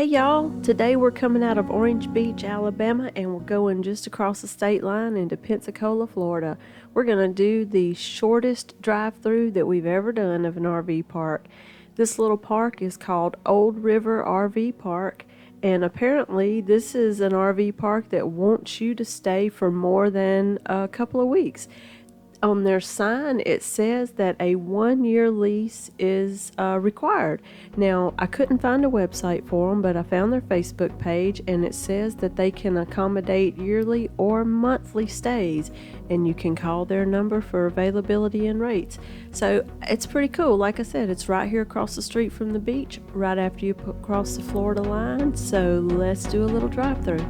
Hey y'all, today we're coming out of Orange Beach, Alabama, and we're going just across the state line into Pensacola, Florida. We're going to do the shortest drive-through that we've ever done of an RV park. This little park is called Old River RV Park, and apparently this is an RV park that wants you to stay for more than a couple of weeks. On their sign, it says that a 1-year lease is required. Now, I couldn't find a website for them, but I found their Facebook page, and it says that they can accommodate yearly or monthly stays, and you can call their number for availability and rates. So it's pretty cool. Like I said, it's right here across the street from the beach, right after you cross the Florida line. So let's do a little drive-through.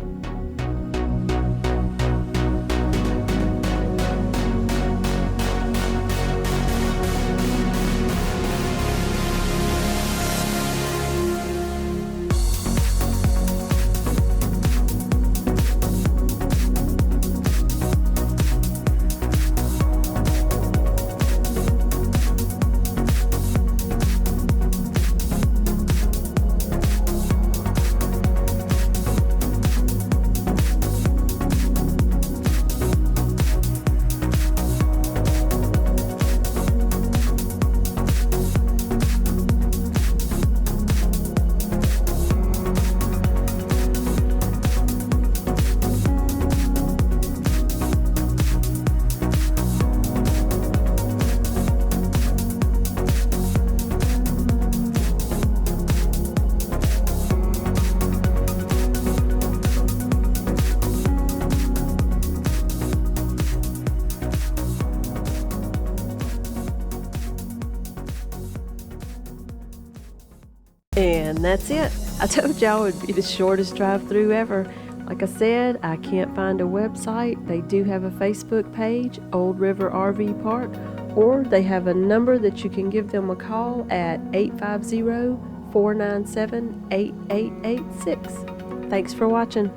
And that's it. I told y'all it would be the shortest drive-through ever. Like I said, I can't find a website. They do have a Facebook page, Old River RV Park, or they have a number that you can give them a call at 850-497-8886. Thanks for watching.